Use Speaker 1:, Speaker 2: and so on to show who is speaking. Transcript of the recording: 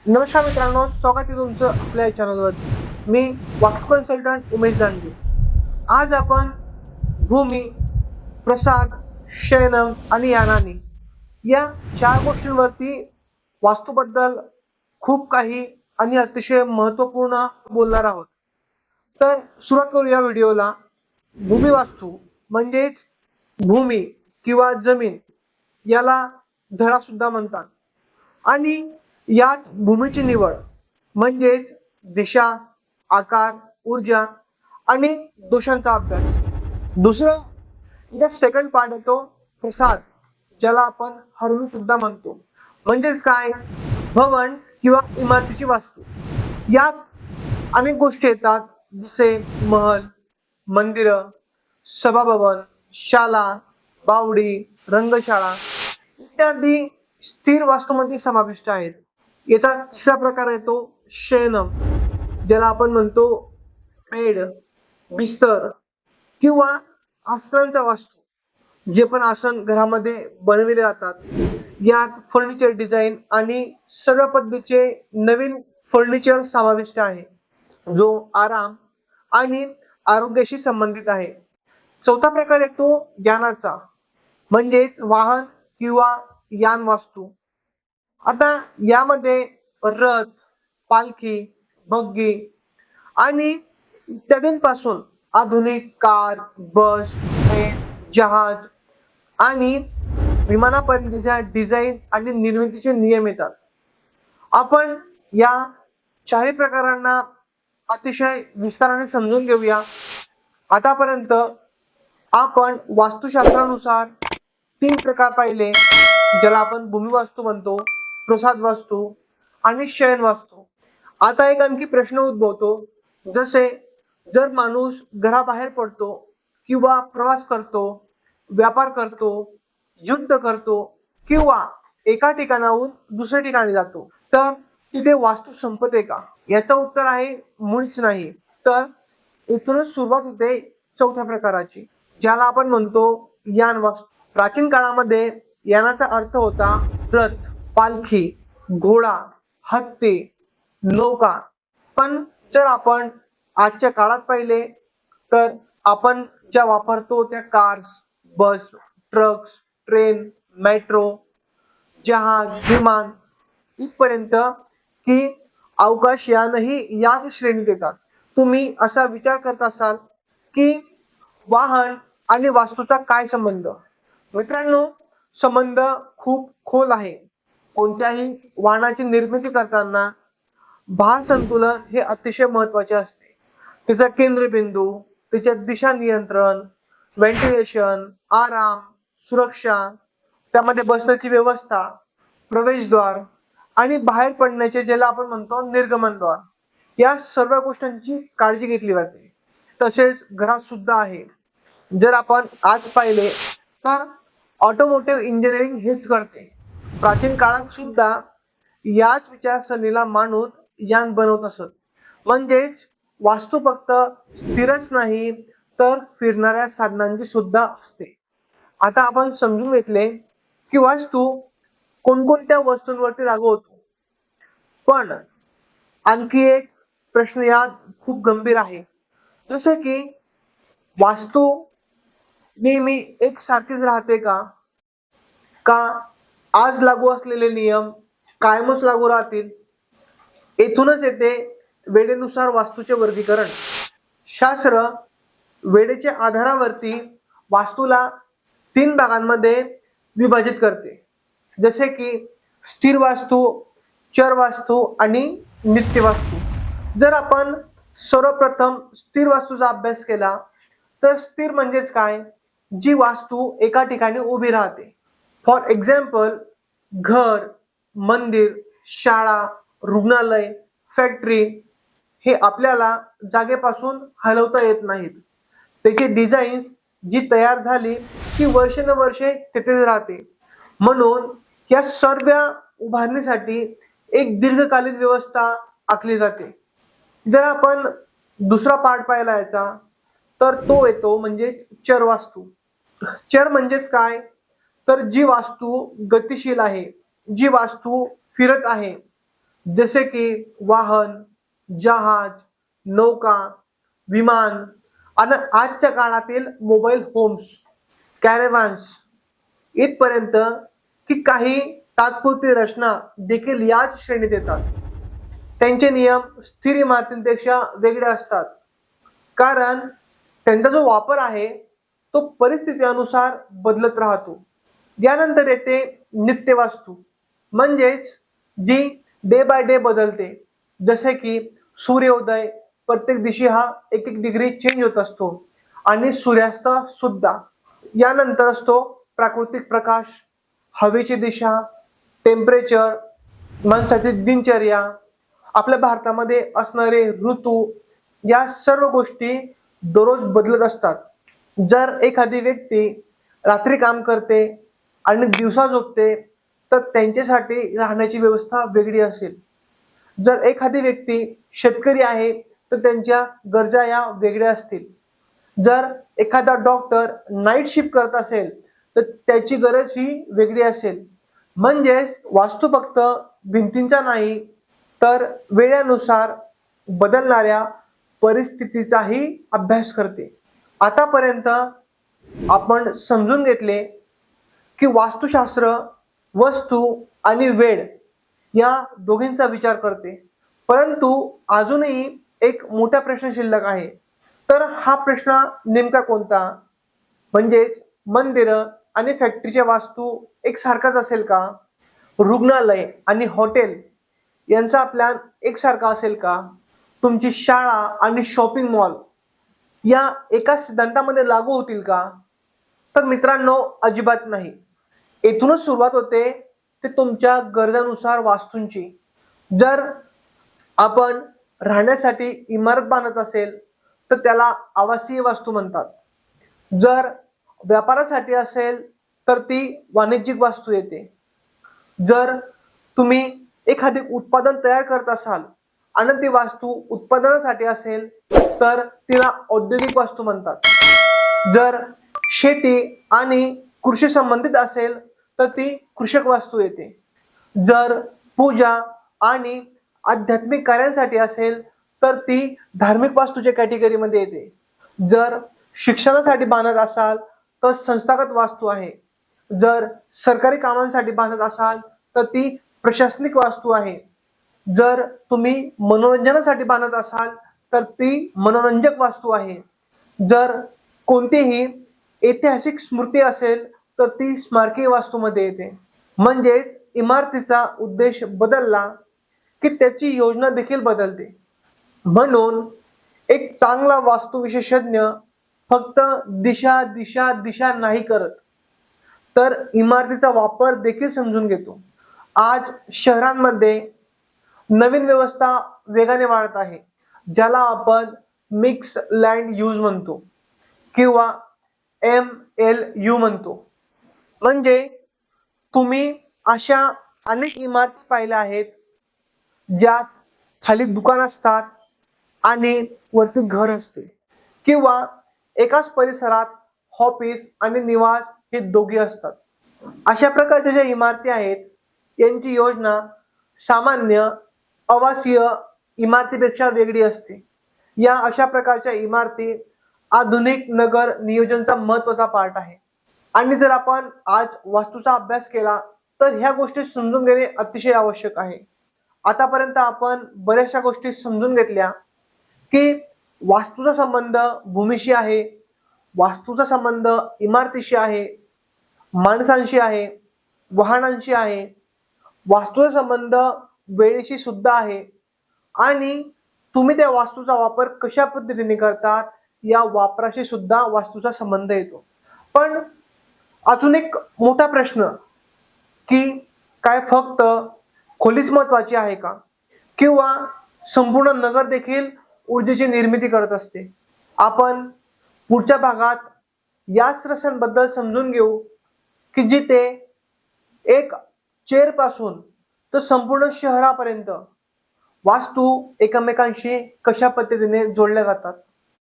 Speaker 1: नमस्कार मित्रांनो, स्वागत आहे तुमचं आपल्या चॅनलवर. मी वास्तू कन्सल्टंट उमेश दांडगे. आज आपण भूमी, प्रसाद, शयनम आणि यानानी या 4 गोष्टींवरती वास्तूबद्दल खूप काही आणि अतिशय महत्त्वपूर्ण बोलणार आहोत. तर सुरुवात करूया व्हिडिओला. भूमी वास्तू म्हणजेच भूमी किंवा जमीन याला धरा सुद्धा म्हणतात. आणि यात भूमीची निवड म्हणजेच दिशा, आकार, ऊर्जा आणि दोषांचा अभ्यास. दुसरं याचा सेकंड पार्ट येतो प्रसाद, ज्याला आपण हरवू सुद्धा म्हणतो. म्हणजेच काय, भवन किंवा इमारतीची वास्तू. यात अनेक गोष्टी येतात, जसे महल, मंदिरं, सभाभवन, शाळा, बावडी, रंगशाळा इत्यादी स्थिर वास्तूमध्ये समाविष्ट आहेत. याचा तिसरा प्रकार येतो शयनम, ज्याला आपण म्हणतो बेड, बिस्तर किंवा आसनांचा वास्तू, जे पण आसन घरामध्ये बनविले जातात. यात फर्निचर डिझाईन आणि सर्व पद्धतीचे नवीन फर्निचर समाविष्ट आहे, जो आराम आणि आरोग्याशी संबंधित आहे. चौथा प्रकार येतो यानाचा, म्हणजेच वाहन किंवा यान वास्तू. आता यामध्ये रथ, पालखी, बग्गी आणि इत्यादींपासून आधुनिक कार, बस, ट्रेन, जहाज आणि विमानापर्यंतच्या डिझाईन आणि निर्मितीचे नियम येतात. आपण या चारही प्रकारांना अतिशय विस्ताराने समजून घेऊया. आतापर्यंत आपण वास्तुशास्त्रानुसार 3 प्रकार पाहिले, ज्याला आपण भूमी वास्तू म्हणतो, प्रसाद वास्तू आणि शयन वास्तू. आता एक आणखी प्रश्न उद्भवतो, जसे जर माणूस घराबाहेर पडतो किंवा प्रवास करतो, व्यापार करतो, युद्ध करतो किंवा एका ठिकाणाहून दुसऱ्या ठिकाणी जातो, तर तिथे वास्तू संपते का? याचं उत्तर आहे मुळीच नाही. तर इथूनच सुरुवात होते चौथ्या प्रकाराची, ज्याला आपण म्हणतो यान वास्तू. प्राचीन काळामध्ये यानाचा अर्थ होता रथ, पालखी, घोडा, हत्ती, नौका. पण जर आपण आजच्या काळात पाहिले, तर आपण ज्या वापरतो त्या कार्स, बस, ट्रक्स, ट्रेन, मेट्रो, जहाज, विमान इथपर्यंत की अवकाशयानही याच श्रेणीत येतात. तुम्ही असा विचार करत असाल की वाहन आणि वास्तूचा काय संबंध? मित्रांनो, संबंध खूप खोल आहे. कोणत्याही वाहनाची निर्मिती करताना भार संतुलन हे अतिशय महत्वाचे असते. त्याचा केंद्रबिंदू, त्याच्या दिशा नियंत्रण, व्हेंटिलेशन, आराम, सुरक्षा, त्यामध्ये बसण्याची व्यवस्था, प्रवेशद्वार आणि बाहेर पडण्याचे, ज्याला आपण म्हणतो निर्गमनद्वार, या सर्व गोष्टींची काळजी घेतली जाते. तसेच घरात सुद्धा आहे. जर आपण आज पाहिले तर ऑटोमोटिव्ह इंजिनिअरिंग हेच करते. प्राचीन काळात सुद्धा याच विचारसरणीला मानून यान बनवत असत. म्हणजेच वास्तू फक्त स्थिरच नाही, तर फिरणाऱ्या साधनांची सुद्धा असते. आता आपण समजून घेतले की वास्तू कोणकोणत्या वस्तूंवरती लागू होतो. पण आणखी एक प्रश्न यात खूप गंभीर आहे, जसे की वास्तू नेहमी एक सारखीच राहते का? का आज लागू असलेले नियम कायमच लागू राहतील? येथूनच येते वेळेनुसार वास्तूचे वर्गीकरण. शास्त्र वेळेच्या आधारावरती वास्तूला 3 भागांमध्ये विभाजित करते, जसे की स्थिर वास्तू, चर वास्तू आणि नित्य वास्तू. जर आपण सर्वप्रथम स्थिर वास्तूचा अभ्यास केला, तर स्थिर म्हणजेच काय? जी वास्तू एका ठिकाणी उभी राहते. फॉर एक्झाम्पल, घर, मंदिर, शाळा, रुग्णालय, फॅक्टरी हे आपल्याला जागेपासून हलवता येत नाहीत. त्याची डिझाईन्स जी तयार झाली ती वर्षानुवर्षे तिथेच राहते. म्हणून या सर्व उभारणीसाठी एक दीर्घकालीन व्यवस्था आखली जाते. जर आपण दुसरा पार्ट पाहिला याचा, तर तो येतो म्हणजे चर वास्तू. चर म्हणजेच काय? तर जी वास्तू गतिशील आहे, जी वास्तू फिरत आहे, जसे की वाहन, जहाज, नौका, विमान आणि आजच्या काळातील मोबाईल होम्स, कॅरेव्हॅन्स इथपर्यंत की काही तात्पुरती रचना देखील याच श्रेणीत येतात. त्यांचे नियम स्थिर इमारतींपेक्षा वेगळे असतात, कारण त्यांचा जो वापर आहे तो परिस्थितीनुसार बदलत राहतो. यानंतर येते नित्य वास्तू, म्हणजेच जी डे बाय डे बदलते. जसे की सूर्योदय प्रत्येक दिवशी हा 1-1 डिग्री चेंज होत असतो आणि सूर्यास्त सुद्धा. यानंतर असतो प्राकृतिक प्रकाश, हवेची दिशा, टेम्परेचर, माणसाची दिनचर्या, आपल्या भारतामध्ये असणारे ऋतू, या सर्व गोष्टी दररोज बदलत असतात. जर एखादी व्यक्ती रात्री काम करते आणि दिवसा झोपते तर त्यांच्यासाठी राहण्याची व्यवस्था वेगळी असेल. जर एखादी व्यक्ती शेतकरी आहे तर त्यांच्या गरजा या वेगळ्या असतील. जर एखादा डॉक्टर नाईट शिफ्ट करत असेल तर त्याची गरज ही वेगळी असेल. म्हणजेच वास्तू फक्त भिंतींचा नाही तर वेळेनुसार बदलणाऱ्या परिस्थितीचाही अभ्यास करते. आतापर्यंत आपण समजून घेतले की वास्तुशास्त्र वस्तू आणि वेळ या दोघींचा विचार करते. परंतु अजूनही एक मोठा प्रश्न शिल्लक आहे. तर हा प्रश्न नेमका कोणता? म्हणजेच मंदिरं आणि फॅक्टरीच्या वास्तू एकसारखाच असेल का? रुग्णालय आणि हॉटेल यांचा प्लॅन एकसारखा असेल का? तुमची शाळा आणि शॉपिंग मॉल या एका सिद्धांतामध्ये लागू होतील का? तर मित्रांनो, अजिबात नाही. येथूनच सुरुवात होते ते तुमच्या गरजानुसार वास्तूंची. जर आपण राहण्यासाठी इमारत बांधत असेल तर त्याला आवासीय वास्तू म्हणतात. जर व्यापारासाठी असेल तर ती वाणिज्यिक वास्तू येते. जर तुम्ही एखादे उत्पादन तयार करत असाल आणि ती वास्तू उत्पादनासाठी असेल तर तिला औद्योगिक वास्तू म्हणतात. जर शेती आणि कृषी संबंधित असेल तर ती कृषक वास्तू येते. जर पूजा आणि आध्यात्मिक कार्यांसाठी असेल तर ती धार्मिक वास्तूच्या कॅटेगरीमध्ये येते. जर शिक्षणासाठी बांधत असाल तर संस्थागत वास्तू आहे. जर सरकारी कामांसाठी बांधत असाल तर ती प्रशासनिक वास्तू आहे. जर तुम्ही मनोरंजनासाठी बांधत असाल तर ती मनोरंजक वास्तू आहे. जर कोणतीही ऐतिहासिक स्मृती असेल तर ती स्मारकी वास्तूमध्ये येते. म्हणजेच इमारतीचा उद्देश बदलला की त्याची योजना देखील बदलते. म्हणून एक चांगला वास्तू विशेषज्ञ फक्त दिशा दिशा दिशा नाही करत, तर इमारतीचा वापर देखील समजून घेतो. आज शहरांमध्ये नवीन व्यवस्था वेगाने वाढत आहे, ज्याला आपण मिक्स लँड यूज म्हणतो किंवा MLU म्हणतो. म्हणजे तुम्ही अशा अनेक इमारती पाहिल्या आहेत ज्यात खाली दुकान असतात आणि वरती घर असते, किंवा एकाच परिसरात ऑफिस आणि निवास हे दोघे असतात. अशा प्रकारच्या ज्या इमारती आहेत यांची योजना सामान्य आवासीय इमारतीपेक्षा वेगळी असते. या अशा प्रकारच्या इमारती आधुनिक नगर नियोजनाचा महत्त्वाचा पार्ट आहे. आणि जर आपण आज वास्तूचा अभ्यास केला तर ह्या गोष्टी समजून घेणे अतिशय आवश्यक आहे. आतापर्यंत आपण बऱ्याचशा गोष्टी समजून घेतल्या की वास्तूचा संबंध भूमीशी आहे, वास्तूचा संबंध इमारतीशी आहे, माणसांशी आहे, वाहनांशी आहे, वास्तूचा संबंध वेळेशी सुद्धा आहे, आणि तुम्ही त्या वास्तूचा वापर कशा पद्धतीने करतात या वापराशी सुद्धा वास्तूचा संबंध येतो. पण अजून एक मोठा प्रश्न की काय फक्त खोलीच महत्वाची आहे का, किंवा संपूर्ण नगर देखील ऊर्जेची निर्मिती करत असते? आपण पुढच्या भागात याच रचनांबद्दल समजून घेऊ की जिथे एक चेअर पासून तर संपूर्ण शहरापर्यंत वास्तू एकमेकांशी कशा पद्धतीने जोडल्या जातात.